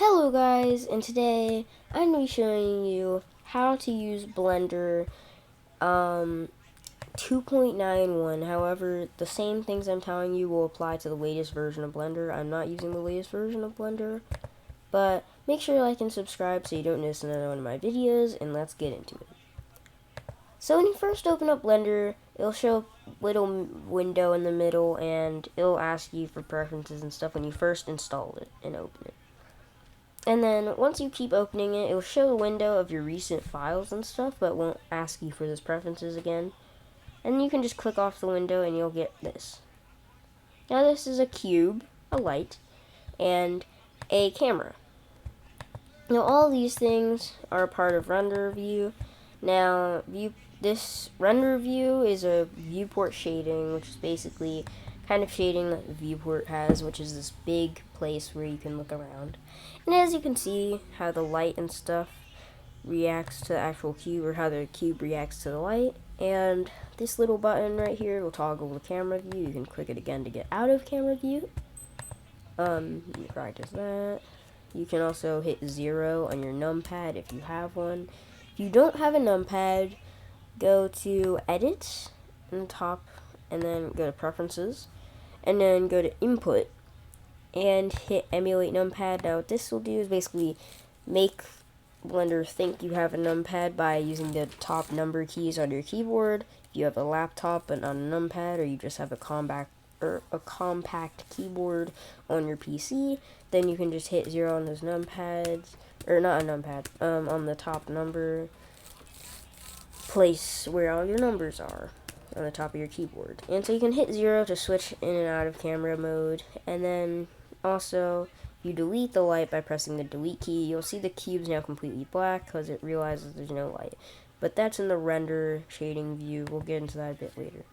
Hello guys, and today I'm going to be showing you how to use Blender 2.91. However, the same things I'm telling you will apply to the latest version of Blender. I'm not using the latest version of Blender, but make sure you like and subscribe so you don't miss another one of my videos, and let's get into it. So when you first open up Blender, it'll show a little window in the middle, and it'll ask you for preferences and stuff when you first install it and open it. And then once you keep opening it, it'll show a window of your recent files and stuff, but won't ask you for those preferences again. And you can just click off the window and you'll get this. Now this is a cube, a light, and a camera. Now all these things are a part of Render View. Now this Render View is a viewport shading, which is basically kind of shading that the viewport has, which is this big place where you can look around. And as you can see, how the light and stuff reacts to the actual cube, or how the cube reacts to the light. And this little button right here will toggle the camera view. You can click it again to get out of camera view. You can practice that. You can also hit 0 on your numpad if you have one. If you don't have a numpad, go to Edit in the top, and then go to Preferences, and then go to Input, and hit Emulate Numpad. Now what this will do is basically make Blender think you have a numpad by using the top number keys on your keyboard. If you have a laptop but not a numpad, or you just have a compact keyboard on your PC, then you can just hit 0 on those numpads, or not a numpad, on the top number place where all your numbers are on the top of your keyboard. And so you can hit 0 to switch in and out of camera mode, and then also you delete the light by pressing the delete key. You'll see the cube's now completely black because it realizes there's no light. But that's in the render shading view. We'll get into that a bit later.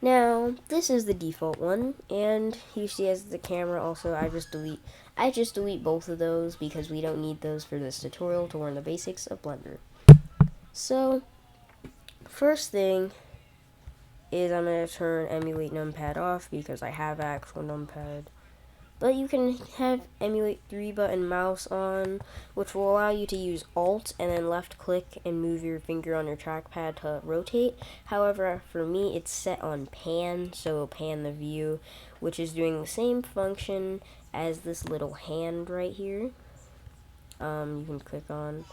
Now, this is the default one, and you see as the camera also, I just delete both of those because we don't need those for this tutorial to learn the basics of Blender. So, first thing is I'm going to turn Emulate Numpad off because I have actual numpad. But you can have Emulate 3-button mouse on, which will allow you to use Alt and then left click and move your finger on your trackpad to rotate. However, for me it's set on pan, so it'll pan the view, which is doing the same function as this little hand right here. You can click on.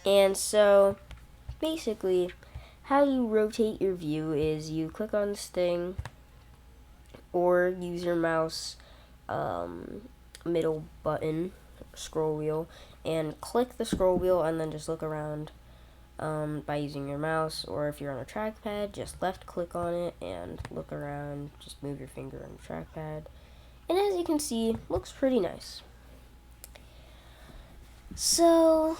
And so, basically, how you rotate your view is you click on this thing, or use your mouse middle button, scroll wheel, and click the scroll wheel and then just look around by using your mouse, or if you're on a trackpad, just left click on it and look around, just move your finger on the trackpad. And as you can see, looks pretty nice. So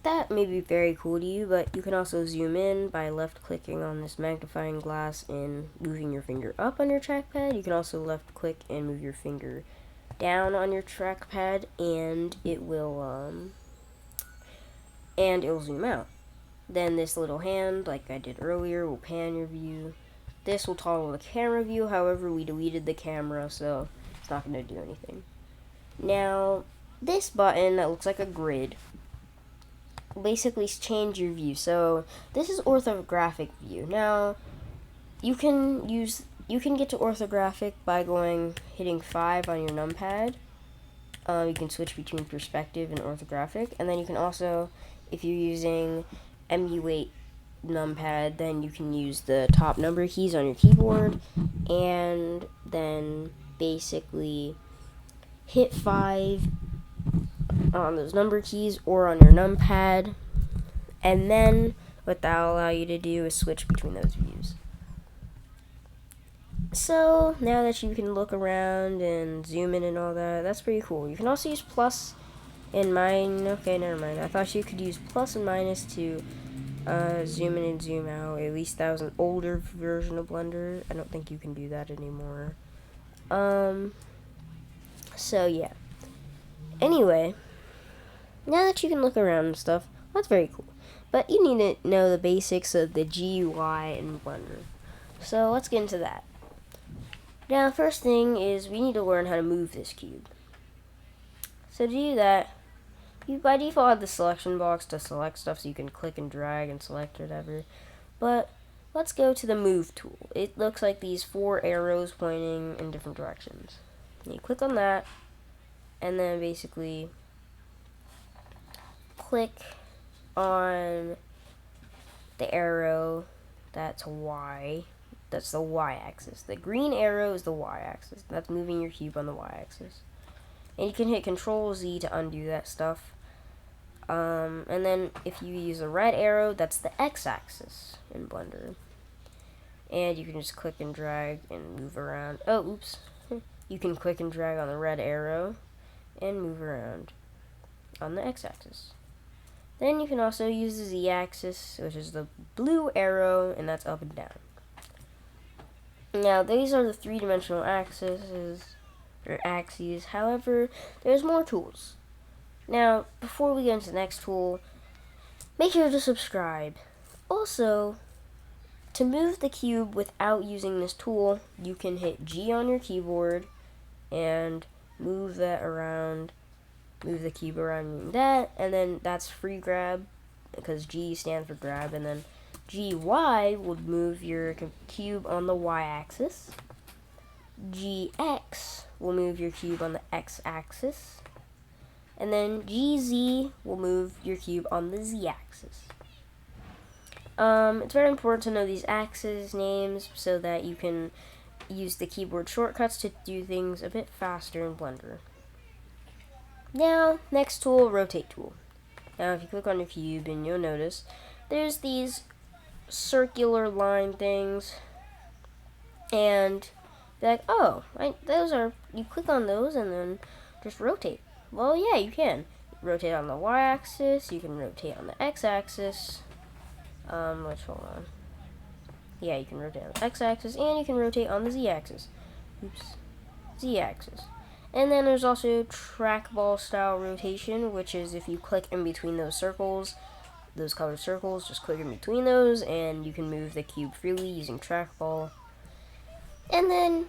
that may be very cool to you, but you can also zoom in by left clicking on this magnifying glass and moving your finger up on your trackpad. You can also left click and move your finger down on your trackpad, and it will zoom out. Then this little hand, like I did earlier, will pan your view. This will toggle the camera view. However, we deleted the camera, so it's not going to do anything. Now, this button that looks like a grid basically change your view. So this is orthographic view. Now you can get to orthographic by hitting 5 on your numpad. You can switch between perspective and orthographic, and then you can also, if you're using emulate numpad, then you can use the top number keys on your keyboard, and then basically hit 5 on those number keys or on your numpad, and then what that will allow you to do is switch between those views. So now that you can look around and zoom in and all that, that's pretty cool. You can also use plus and minus. Okay, never mind. I thought you could use plus and minus to zoom in and zoom out. At least that was an older version of Blender. I don't think you can do that anymore. So yeah. Anyway, now that you can look around and stuff, that's very cool. But you need to know the basics of the GUI in Blender. So let's get into that. Now, first thing is we need to learn how to move this cube. So to do that, you by default have the selection box to select stuff, so you can click and drag and select whatever. But let's go to the move tool. It looks like these 4 arrows pointing in different directions. And you click on that, and then basically click on the arrow that's Y. That's the Y-axis. The green arrow is the Y-axis. That's moving your cube on the Y-axis. And you can hit Control-Z to undo that stuff. And then if you use a red arrow, that's the X-axis in Blender. And you can just click and drag and move around. Oh, oops. You can click and drag on the red arrow and move around on the X-axis. Then you can also use the Z-axis, which is the blue arrow, and that's up and down. Now, these are the 3-dimensional axes. However, there's more tools. Now, before we get into the next tool, make sure to subscribe. Also, to move the cube without using this tool, you can hit G on your keyboard and move that around, move the cube around using that, and then that's free grab, because G stands for grab, and then GY would move your cube on the Y-axis. GX will move your cube on the X-axis. And then GZ will move your cube on the Z-axis. It's very important to know these axis names so that you can use the keyboard shortcuts to do things a bit faster in Blender. Now, next tool, rotate tool. Now, if you click on your cube, and you'll notice there's these circular line things, and be like, oh, those are, you click on those and then just rotate. Well, yeah, you can rotate on the Y-axis, you can rotate on the X-axis, hold on. Yeah, you can rotate on the X-axis, and you can rotate on the Z-axis. Oops. Z-axis. And then there's also trackball style rotation, which is if you click in between those circles, those colored circles, just click in between those, and you can move the cube freely using trackball. And then,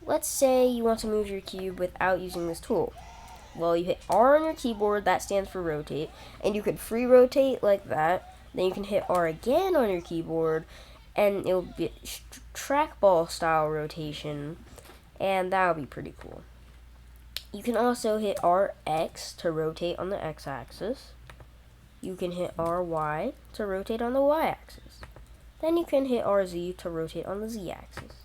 let's say you want to move your cube without using this tool. Well, you hit R on your keyboard, that stands for rotate, and you could free rotate like that. Then you can hit R again on your keyboard, and it'll be trackball style rotation, and that'll be pretty cool. You can also hit RX to rotate on the X-axis. You can hit RY to rotate on the Y-axis. Then you can hit RZ to rotate on the Z-axis.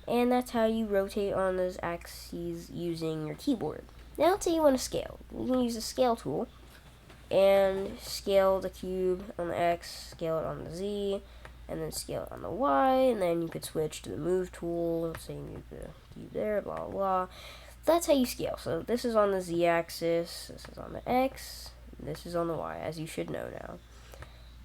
And that's how you rotate on those axes using your keyboard. Now let's say you want to scale. You can use the scale tool and scale the cube on the X, scale it on the Z, and then scale it on the Y, and then you could switch to the move tool, say move the cube there, blah, blah, blah. That's how you scale. So this is on the Z-axis, this is on the X, this is on the Y, as you should know now.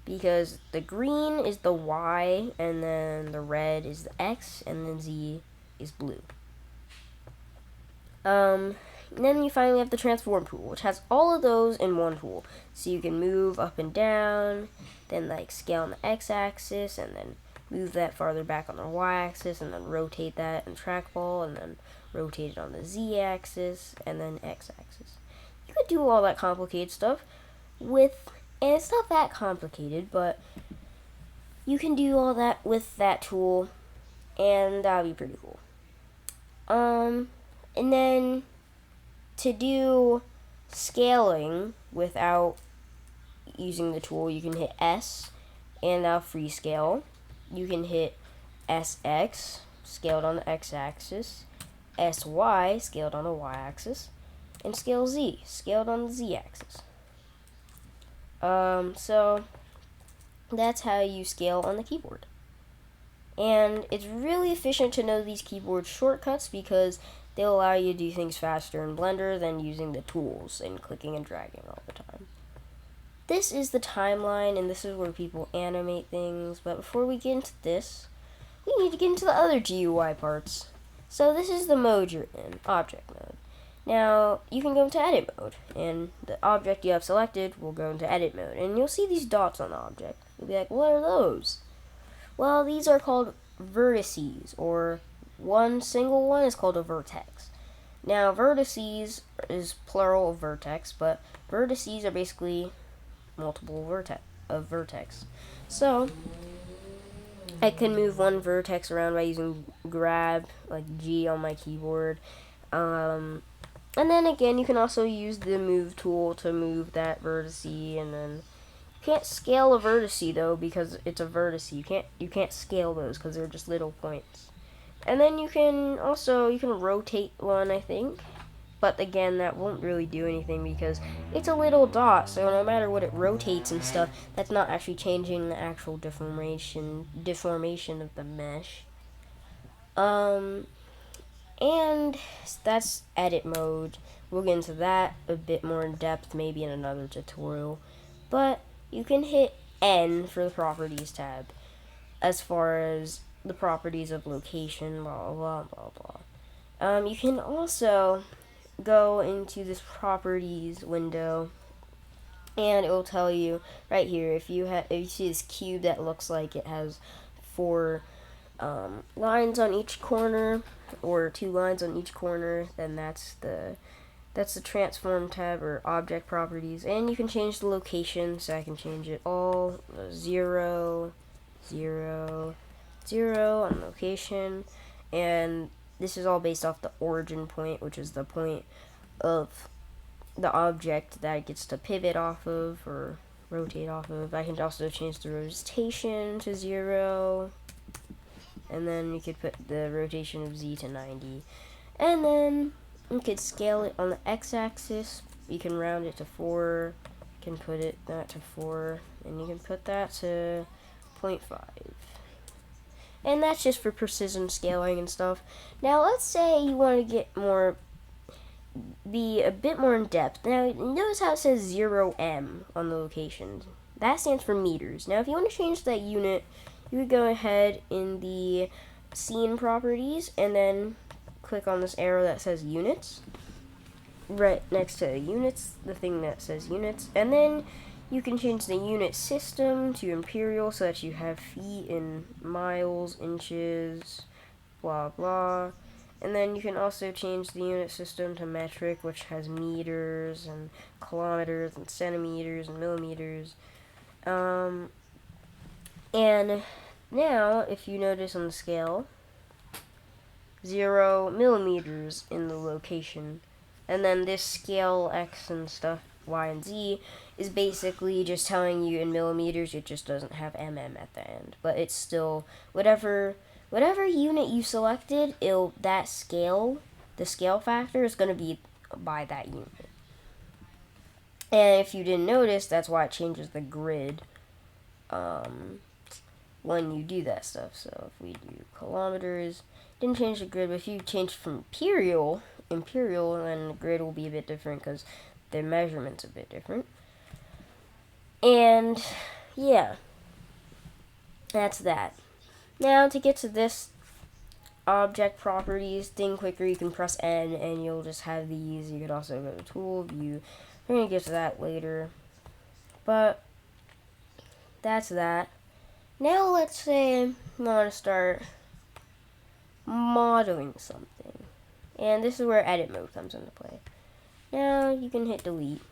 Because the green is the Y, and then the red is the X, and then Z is blue. And then you finally have the transform tool, which has all of those in one tool. So you can move up and down, then like scale on the X-axis, and then move that farther back on the Y-axis, and then rotate that in trackball, and then rotate it on the Z-axis, and then X-axis. You could do all that complicated stuff with, and it's not that complicated, but you can do all that with that tool, and that'll be pretty cool. And then to do scaling without using the tool, you can hit S, and that'll free scale. You can hit SX, scaled on the X-axis, SY, scaled on the Y-axis, and scale Z, scaled on the Z-axis. So that's how you scale on the keyboard. And it's really efficient to know these keyboard shortcuts because they'll allow you to do things faster in Blender than using the tools and clicking and dragging all the time. This is the timeline, and this is where people animate things, but before we get into this, we need to get into the other GUI parts. So this is the mode you're in, object mode. Now, you can go into edit mode, and the object you have selected will go into edit mode, and you'll see these dots on the object. You'll be like, what are those? Well, these are called vertices, or one single one is called a vertex. Now, vertices is plural of vertex, but vertices are basically multiple vertex. So, I can move one vertex around by using grab, like G on my keyboard. And then again, you can also use the move tool to move that vertice, and then you can't scale a vertice though because it's a vertice. You can't scale those because they're just little points. And then you can rotate one, I think. But again, that won't really do anything because it's a little dot, so no matter what it rotates and stuff, that's not actually changing the actual deformation of the mesh. And that's edit mode. We'll get into that a bit more in depth, maybe in another tutorial. But you can hit N for the properties tab, as far as the properties of location, blah, blah, blah, blah. You can also go into this properties window, and it will tell you right here, if you see this cube that looks like it has 4 lines on each corner, or 2 lines on each corner, then that's the transform tab or object properties. And you can change the location, so I can change it all 0, 0, 0 on location, and this is all based off the origin point, which is the point of the object that it gets to pivot off of or rotate off of. I can also change the rotation to 0, and then you could put the rotation of Z to 90, and then you could scale it on the x-axis. You can round it to 4, you can put that to 4, and you can put that to 0.5. And that's just for precision scaling and stuff. Now let's say you want to be a bit more in depth. Now notice how it says 0m on the location. That stands for meters. Now if you want to change that unit, you would go ahead in the scene properties and then click on this arrow that says units. Right next to units, the thing that says units, and then you can change the unit system to imperial so that you have feet in miles, inches, blah blah. And then you can also change the unit system to metric, which has meters and kilometers and centimeters and millimeters. And now, if you notice on the scale, 0 millimeters in the location. And then this scale X and stuff, Y and Z, is basically just telling you in millimeters. It just doesn't have mm at the end, but it's still whatever unit you selected, the scale factor is going to be by that unit. And if you didn't notice, that's why it changes the grid when you do that stuff. So if we do kilometers, didn't change the grid, but if you change from imperial, then the grid will be a bit different because the measurement's a bit different. And yeah, that's that. Now to get to this object properties thing quicker, you can press N and you'll just have these. You could also go to tool view. We're gonna get to that later, but that's that. Now let's say I want to start modeling something, and this is where edit mode comes into play. Now you can hit delete,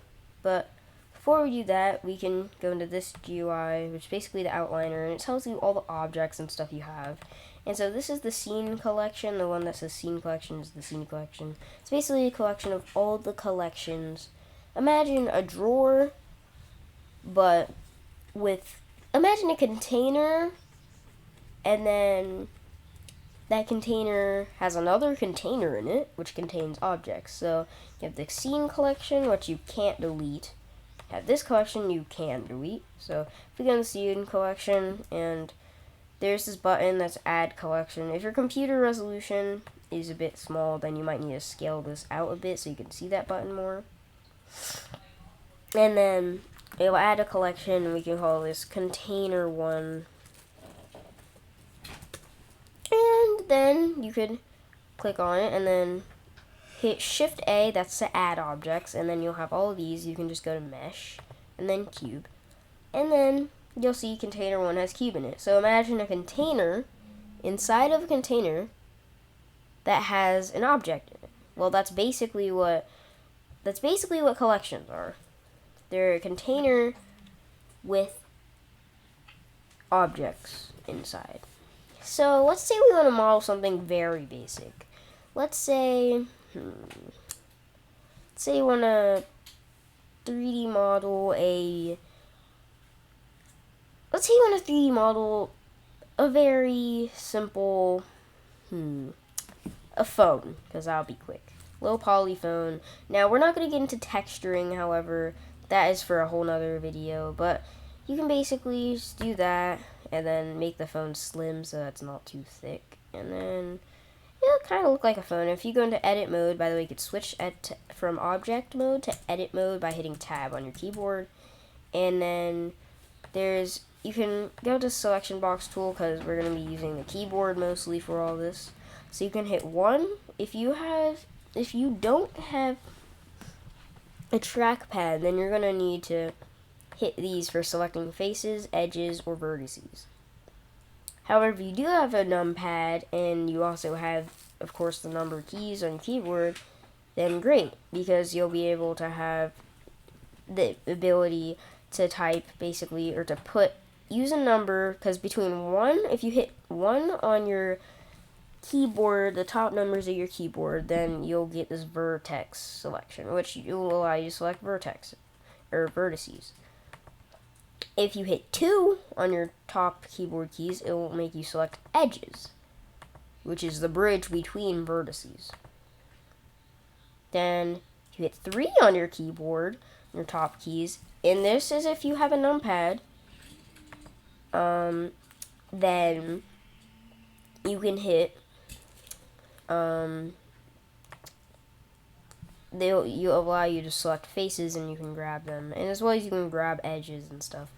but before we do that, we can go into this GUI, which is basically the outliner, and it tells you all the objects and stuff you have. And so this is the scene collection. The one that says scene collection is the scene collection. It's basically a collection of all the collections. Imagine a drawer, but imagine a container, and then that container has another container in it, which contains objects. So you have the scene collection, which you can't delete. You have this collection you can delete. So if we go to the scene collection, and there's this button that's add collection. If your computer resolution is a bit small, then you might need to scale this out a bit so you can see that button more. And then it will add a collection, and we can call this container 1. And then you could click on it and then hit Shift A, that's to add objects, and then you'll have all of these. You can just go to mesh and then cube, and then you'll see container 1 has cube in it. So imagine a container inside of a container that has an object in it. Well, that's basically what collections are. They're a container with objects inside. So let's say we want to model something very basic. Let's say you want to 3D model a very simple a phone, because that'll be quick. Low poly phone. Now, we're not going to get into texturing, however. That is for a whole nother video, but you can basically just do that and then make the phone slim so that's not too thick, and then it'll kind of look like a phone. If you go into edit mode, by the way, you could switch from object mode to edit mode by hitting tab on your keyboard, and then you can go to selection box tool, because we're going to be using the keyboard mostly for all this. So you can hit 1. If you don't have a trackpad, then you're going to need to hit these for selecting faces, edges, or vertices. However, if you do have a numpad and you also have, of course, the number keys on your keyboard, then great, because you'll be able to have the ability to type basically, or to use a number, because between 1, if you hit 1 on your keyboard, the top numbers of your keyboard, then you'll get this vertex selection, which will allow you to select vertex or vertices. If you hit 2 on your top keyboard keys, it will make you select edges, which is the bridge between vertices. Then if you hit 3 on your keyboard, your top keys, and this is if you have a numpad, then you can hit you allow you to select faces, and you can grab them, and as well as you can grab edges and stuff.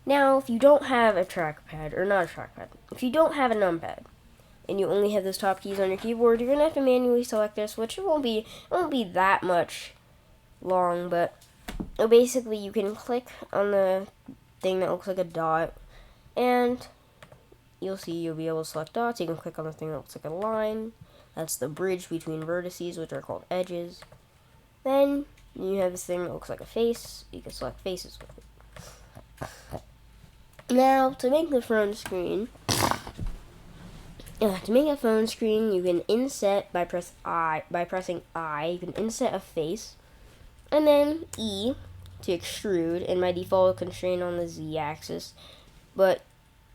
Now, if you don't have a trackpad, or not a trackpad, if you don't have a numpad, and you only have those top keys on your keyboard, you're gonna have to manually select this, which it won't be that much long, but basically you can click on the thing that looks like a dot, and you'll be able to select dots. You can click on the thing that looks like a line. That's the bridge between vertices, which are called edges. Then you have this thing that looks like a face. You can select faces with it. Now, to make the phone screen, you can inset by pressing I. You can inset a face, and then E to extrude. And my default constraint on the Z-axis,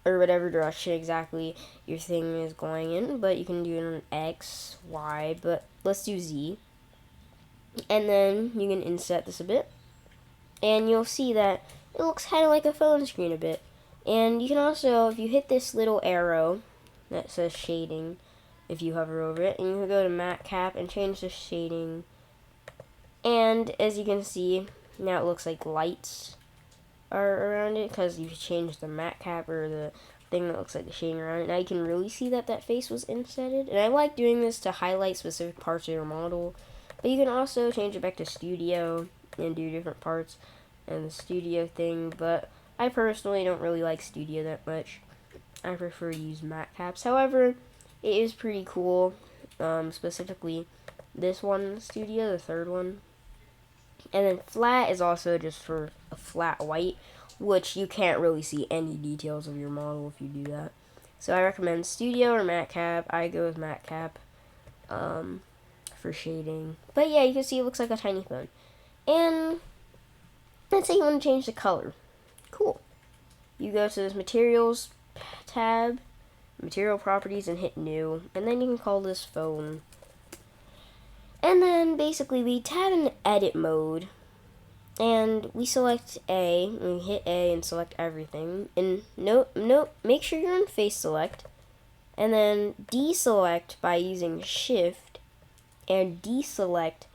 or whatever direction exactly your thing is going in, but you can do it on X, Y, but let's do Z. And then you can inset this a bit, and you'll see that it looks kind of like a phone screen a bit. And you can also, if you hit this little arrow that says shading, if you hover over it, and you can go to matte cap and change the shading, and as you can see, now it looks like lights are around it, because you changed the matte cap, or the thing that looks like the shading around it. Now you can really see that face was insetted, and I like doing this to highlight specific parts of your model, but you can also change it back to studio and do different parts and the studio thing, but I personally don't really like studio that much. I prefer to use matte caps. However, it is pretty cool, specifically this one, studio, the third one. And then flat is also just for a flat white, which you can't really see any details of your model if you do that. So I recommend studio or matte cap. I go with matte cap for shading. But yeah, you can see it looks like a tiny phone. And let's say you want to change the color. Cool. You go to this materials tab, material properties, and hit new. And then you can call this phone. And then basically we tab in edit mode, and we select A, and we hit A and select everything. And make sure you're in face select, and then deselect by using shift, and deselect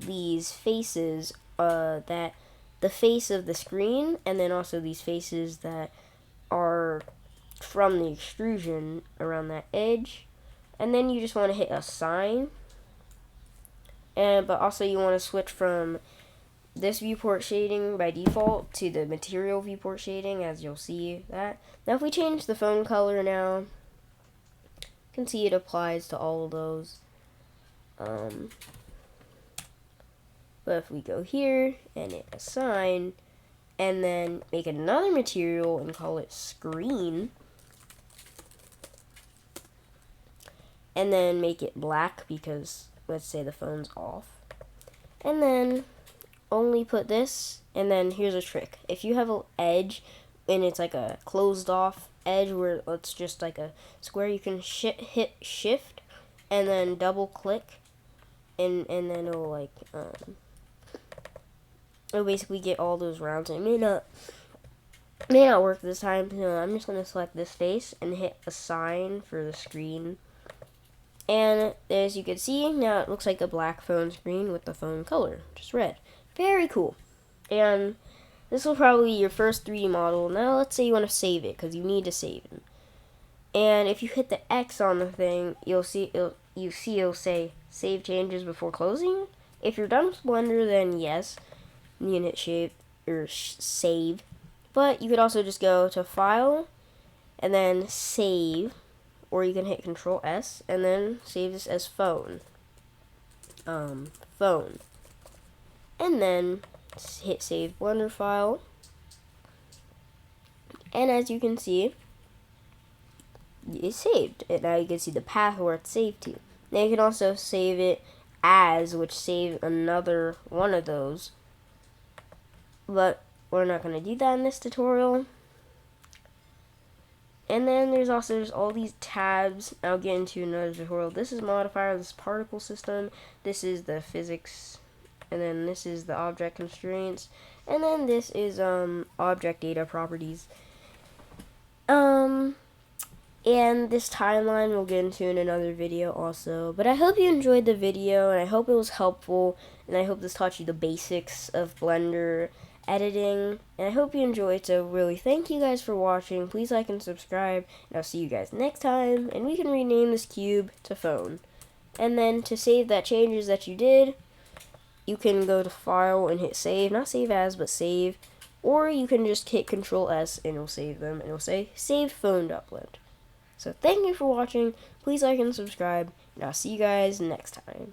these faces, that the face of the screen, and then also these faces that are from the extrusion around that edge. And then you just want to hit assign. But also you want to switch from this viewport shading by default to the material viewport shading, as you'll see that. Now if we change the phone color now, you can see it applies to all of those. But if we go here and hit assign, and then make another material and call it screen, and then make it black because let's say the phone's off, and then only put this, and then here's a trick. If you have an edge and it's like a closed off edge where it's just like a square, you can hit shift and then double click, and then it'll like it'll basically get all those rounds. It may not work this time, so I'm just gonna select this face and hit assign for the screen. And as you can see, now it looks like a black phone screen with the phone color, just red. Very cool. And this will probably be your first 3D model. Now let's say you want to save it, because you need to save it. And if you hit the X on the thing, you'll see it'll say save changes before closing. If you're done with Blender, then yes, you can hit save. But you could also just go to File and then Save, or you can hit Control S and then save this as phone. Phone. And then hit Save Blender File. And as you can see, it's saved. And now you can see the path where it's saved to. Now you can also save it as, which saves another one of those. But we're not going to do that in this tutorial. And then there's all these tabs. I'll get into another tutorial. This is modifier, this is particle system, this is the physics, and then this is the object constraints, and then this is object data properties. And this timeline we'll get into in another video also. But I hope you enjoyed the video, and I hope it was helpful, and I hope this taught you the basics of Blender editing, and I hope you enjoyed. So really, thank you guys for watching. Please like and subscribe, and I'll see you guys next time, and we can rename this cube to phone. And then to save that changes that you did, you can go to File and hit Save, not Save As, but Save, or you can just hit Control S and it'll save them, and it'll say Save Phone.blend. So thank you for watching. Please like and subscribe, and I'll see you guys next time.